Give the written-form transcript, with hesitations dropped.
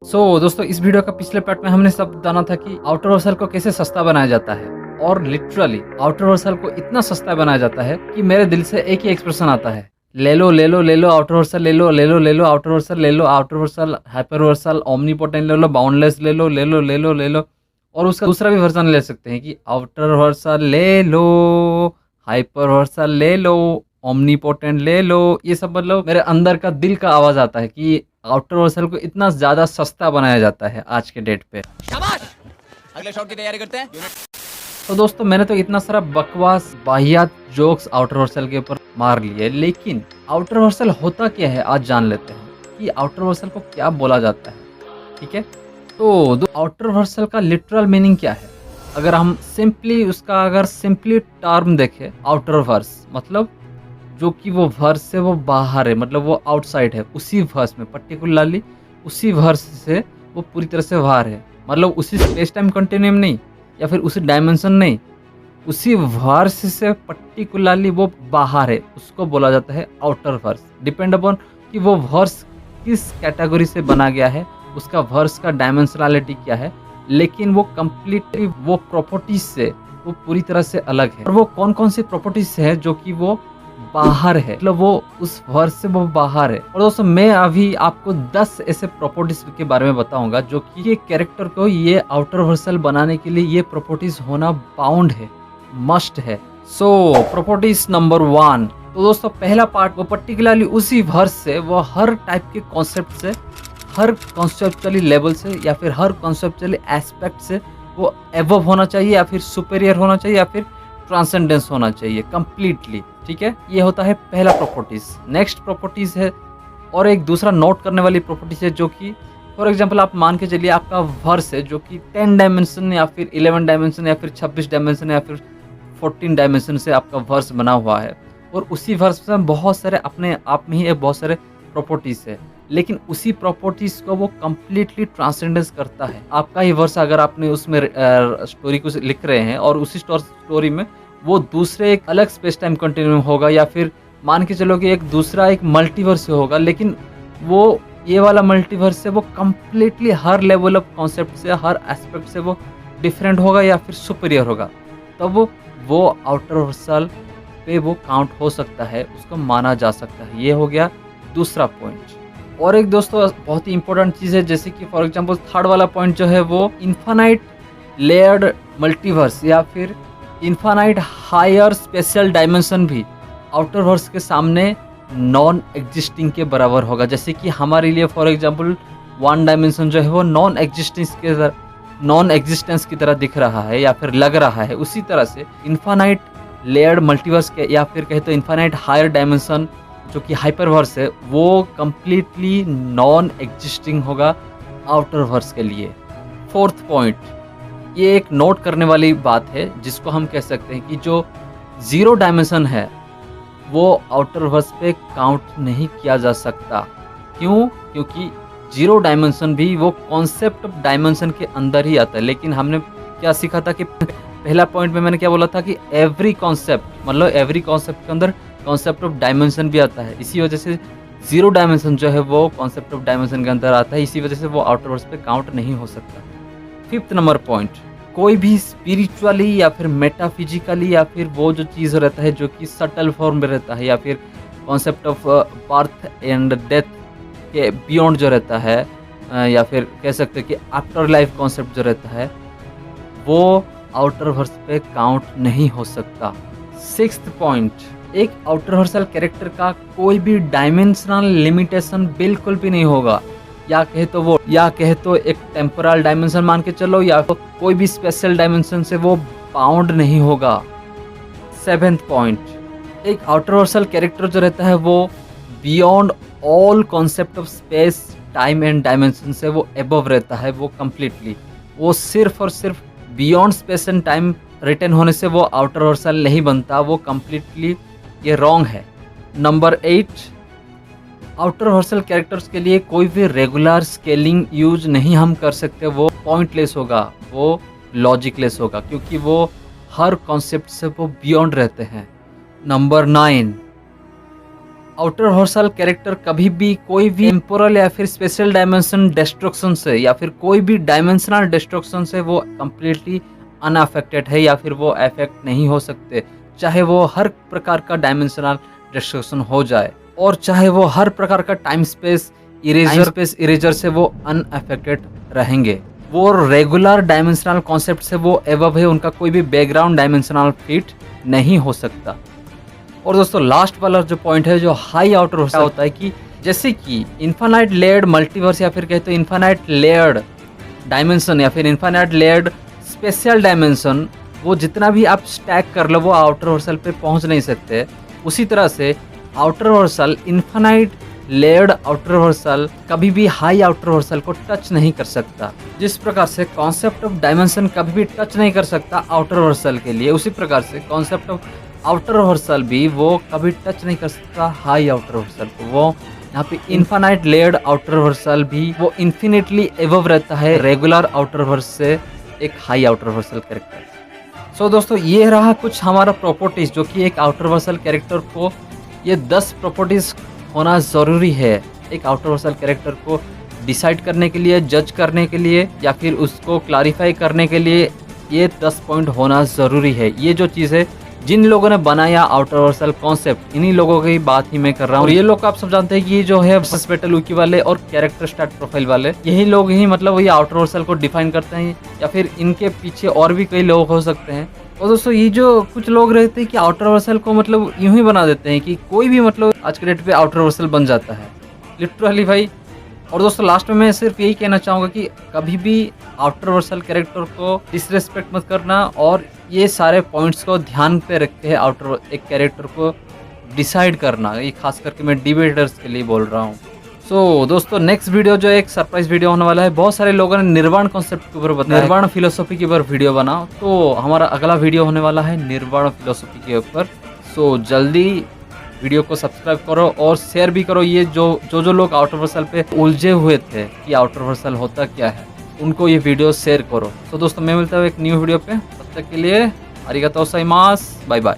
दोस्तों इस वीडियो का पिछले पार्ट में हमने सब जाना था कि आउटर वर्सल को कैसे सस्ता बनाया जाता है और लिटरली आउटर वर्सल को इतना सस्ता बनाया जाता है कि मेरे दिल से एक ही एक्सप्रेशन आता है, ले लो ले लो ले लो आउटर वर्सल, ले लो ले लो ले लो आउटर वर्सल, ले low outerversal, hyperversal, omnipotent ले लो, बाउंडलेस ले लो ले लो ले लो ले लो। और उसका दूसरा भी वर्जन ले सकते हैं कि आउटर वर्सल ले लो, हाइपर वर्सल ले लो, ओमनीपोटेंट ले लो। ये सब मतलब मेरे अंदर का दिल का आवाज आता है कि आउटर वर्सल को इतना ज्यादा सस्ता बनाया जाता है आज के डेट पे। शाबाश, अगले शॉट की तैयारी करते हैं। तो दोस्तों मैंने तो इतना सारा बकवास वाहियात जोक्स आउटर वर्सल के ऊपर मार लिए, लेकिन आउटर वर्सल होता क्या है आज जान लेते हैं कि आउटर वर्सल को क्या बोला जाता है। ठीक है, तो आउटर वर्सल का लिटरल मीनिंग क्या है? अगर हम सिंपली टर्म देखें, आउटर वर्स मतलब जो कि वो वर्स से वो बाहर है, मतलब वो आउटसाइड है, उसी वर्स में पर्टिकुलरली उसी वर्स से वो पूरी तरह से बाहर है, मतलब उसी स्पेस टाइम कंटिन्यूम नहीं या फिर उसी डायमेंशन नहीं, उसी वर्स से पर्टिकुलरली वो बाहर है, उसको बोला जाता है आउटर वर्स। डिपेंड अपॉन कि वो वर्स किस कैटेगरी से बना गया है, उसका वर्स का डायमेंशनलिटी क्या है, लेकिन वो कंप्लीटली वो प्रॉपर्टीज से वो पूरी तरह से अलग है। और वो कौन कौन सी प्रॉपर्टीज है जो कि वो बाहर है, मतलब वो उस वर्स से वो बाहर है। और दोस्तों मैं अभी आपको 10 ऐसे प्रॉपर्टीज के बारे में बताऊंगा जो कि ये कैरेक्टर को ये आउटर वर्सल बनाने के लिए ये प्रॉपर्टीज होना बाउंड है, मस्ट है। Properties number 1। तो दोस्तों पहला पार्ट, वो पर्टिकुलरली उसी वर्स से वो हर टाइप के कॉन्सेप्ट से, हर कॉन्सेप्चुअली लेवल से या फिर हर कॉन्सेप्चुअली एस्पेक्ट से वो एबव होना चाहिए या फिर सुपेरियर होना चाहिए या फिर ट्रांसेंडेंस होना चाहिए कंप्लीटली। ठीक है, ये होता है पहला प्रॉपर्टीज। नेक्स्ट प्रॉपर्टीज है और एक दूसरा नोट करने वाली प्रॉपर्टीज है जो कि फॉर एग्जांपल आप मान के चलिए आपका वर्स है जो कि 10 डायमेंशन या फिर 11 डायमेंशन या फिर 26 डायमेंशन या फिर 14 डायमेंशन से आपका वर्स बना हुआ है, और उसी वर्स में बहुत सारे अपने आप में ही बहुत सारे प्रॉपर्टीज है, लेकिन उसी प्रॉपर्टीज को वो कम्प्लीटली ट्रांसेंडेंस करता है। आपका ही वर्स अगर आपने उसमें स्टोरी को लिख रहे हैं और उसी स्टोरी में वो दूसरे एक अलग स्पेस टाइम कंटिन्यूम होगा, या फिर मान के चलो कि एक दूसरा एक मल्टीवर्स से होगा, लेकिन वो ये वाला मल्टीवर्स से वो completely her level of concept से, हर एस्पेक्ट से वो डिफरेंट होगा या फिर सुपीरियर होगा, तब वो आउटर वर्सल पे वो काउंट हो सकता है, उसको माना जा सकता है। ये हो गया दूसरा पॉइंट। और एक दोस्तों बहुत ही इंपॉर्टेंट चीज़ है, जैसे कि फॉर एग्जांपल थर्ड वाला पॉइंट जो है वो इन्फानाइट लेयर्ड मल्टीवर्स या फिर इन्फानाइट हायर स्पेशल डायमेंशन भी आउटर वर्स के सामने नॉन एग्जिस्टिंग के बराबर होगा। जैसे कि हमारे लिए फॉर एग्जांपल वन डायमेंशन जो है वो नॉन एग्जिस्टेंस की तरह दिख रहा है या फिर लग रहा है, उसी तरह से इन्फानाइट लेयर्ड मल्टीवर्स के या फिर कहे तो इन्फानाइट हायर डायमेंशन जो कि हाइपरवर्स है वो कम्प्लीटली नॉन एग्जिस्टिंग होगा आउटर वर्स के लिए। फोर्थ पॉइंट, ये एक नोट करने वाली बात है जिसको हम कह सकते हैं कि जो 0 डायमेंशन है वो आउटर वर्स पे काउंट नहीं किया जा सकता। क्यों? क्योंकि 0 डायमेंशन भी वो कॉन्सेप्ट ऑफ डायमेंशन के अंदर ही आता है। लेकिन हमने क्या सीखा था कि पहला पॉइंट में मैंने क्या बोला था कि एवरी कॉन्सेप्ट, मतलब एवरी कॉन्सेप्ट के अंदर कॉन्सेप्ट ऑफ डायमेंशन भी आता है। इसी वजह से 0 डायमेंशन जो है वो कॉन्सेप्ट ऑफ डायमेंशन के अंदर आता है, इसी वजह से वो आउटर वर्स पे काउंट नहीं हो सकता। फिफ्थ नंबर पॉइंट, कोई भी स्पिरिचुअली या फिर मेटाफिजिकली या फिर वो जो चीज़ रहता है जो कि सटल फॉर्म में रहता है या फिर concept of birth and death के बियॉन्ड जो रहता है, या फिर कह सकते हैं कि आफ्टर लाइफ कॉन्सेप्ट जो रहता है वो आउटर वर्स पे काउंट नहीं हो सकता। सिक्स्थ पॉइंट, एक आउटर वर्सल कैरेक्टर का कोई भी डायमेंशनल लिमिटेशन बिल्कुल भी नहीं होगा, या कहे तो एक टेम्पोरल डायमेंशन मान के चलो, या कोई भी स्पेशल डायमेंशन से वो बाउंड नहीं होगा। सेवेंथ पॉइंट, एक आउटर वर्सल कैरेक्टर जो रहता है वो beyond all concept of space time and dimension से वो एबव रहता है, वो कम्प्लीटली, वो सिर्फ और सिर्फ beyond space and time return होने से वो आउटर वर्सल नहीं बनता, वो कम्प्लीटली ये रॉन्ग है। नंबर 8, आउटर वर्सल कैरेक्टर्स के लिए कोई भी रेगुलर स्केलिंग यूज नहीं हम कर सकते, वो पॉइंटलेस होगा, वो लॉजिकलेस होगा, क्योंकि वो हर कॉन्सेप्ट से वो बियॉन्ड रहते हैं। नंबर 9, आउटर हॉर्सल कैरेक्टर कभी भी कोई भी टेम्पोरल या फिर स्पेशल डायमेंशन डिस्ट्रक्शन से या फिर कोई भी डायमेंशनल डिस्ट्रक्शन से वो कम्प्लीटली अनअफेक्टेड है या फिर वो अफेक्ट नहीं हो सकते, चाहे वो हर प्रकार का डायमेंशनल डिस्ट्रक्शन हो जाए और चाहे वो हर प्रकार का टाइम स्पेस इरेजर से वो अनअफेक्टेड रहेंगे। वो रेगुलर डायमेंशनल कॉन्सेप्ट से वो एबव है, उनका कोई भी बैकग्राउंड डायमेंशनल फिट नहीं हो सकता। और दोस्तों लास्ट वाला जो पॉइंट है जो हाई आउटर हॉर्सल होता है कि जैसे कि इन्फानाइट लेयर्ड मल्टीवर्स या फिर कहते हैं इन्फानाइट लेयर्ड डायमेंशन या फिर इन्फानाइट लेयर्ड स्पेशल डायमेंशन, वो जितना भी आप स्टैक कर लो वो आउटर हॉर्सल पे पहुंच नहीं सकते। उसी तरह से आउटर हॉर्सल इन्फानाइट लेयर्ड आउटर हॉर्सल कभी भी हाई आउटर हॉर्सल को टच नहीं कर सकता। जिस प्रकार से कॉन्सेप्ट ऑफ डायमेंशन कभी भी टच नहीं कर सकता आउटर हॉर्सल के लिए, उसी प्रकार से कॉन्सेप्ट ऑफ आउटर हॉर्सल भी वो कभी टच नहीं कर सकता हाई आउटर हॉर्सल को। वो यहाँ पे इन्फानाइट लेयर्ड आउटर हॉर्सल भी वो इन्फिनिटली एबव रहता है रेगुलर आउटर हॉर्स से एक हाई आउटर हॉर्सल कैरेक्टर। सो दोस्तों ये रहा कुछ हमारा प्रॉपर्टीज जो कि एक आउटर हॉर्सल कैरेक्टर को, ये 10 प्रॉपर्टीज होना ज़रूरी है एक आउटर हॉर्सल कैरेक्टर को डिसाइड करने के लिए, जज करने के लिए या फिर उसको क्लैरिफाई करने के लिए। ये 10 पॉइंट होना ज़रूरी है। ये जो चीज़ है जिन लोगों ने बनाया आउटर हॉर्सल कॉन्सेप्ट, इन्हीं लोगों की बात ही मैं कर रहा हूँ। और ये लोग आप सब जानते हैं कि ये जो है बस बैटल विकी वाले और कैरेक्टर स्टार्ट प्रोफाइल वाले, यही लोग ही मतलब ये आउटर हॉर्सल को डिफाइन करते हैं, या फिर इनके पीछे और भी कई लोग हो सकते हैं। और दोस्तों ये जो कुछ लोग रहते हैं कि आउटर हॉर्सल को मतलब यूं ही बना देते हैं कि कोई भी मतलब आज के डेट पे आउटर हॉर्सल बन जाता है लिटरली भाई। और दोस्तों लास्ट में मैं सिर्फ यही कहना चाहूँगा कि कभी भी आउटर हॉर्सल कैरेक्टर को डिसरेस्पेक्ट मत करना, और ये सारे पॉइंट्स को ध्यान पे रख के आउटर एक कैरेक्टर को डिसाइड करना, ये खास करके मैं डिबेटर्स के लिए बोल रहा हूँ। सो दोस्तों नेक्स्ट वीडियो जो एक सरप्राइज वीडियो होने वाला है। बहुत सारे लोगों ने निर्वाण कॉन्सेप्ट के ऊपर बताया, निर्वाण फिलोसॉफी के ऊपर वीडियो बना, तो हमारा अगला वीडियो होने वाला है निर्वाण फिलोसॉफी के ऊपर। सो जल्दी वीडियो को सब्सक्राइब करो और शेयर भी करो। ये जो लोग आउटर हॉर्सल पे उलझे हुए थे कि आउटर हॉर्सल होता क्या है, उनको ये वीडियो शेयर करो। तो दोस्तों मैं मिलता हूँ एक न्यू वीडियो पे, तब तक के लिए आरिगातो गोजाइमासु, बाय बाय।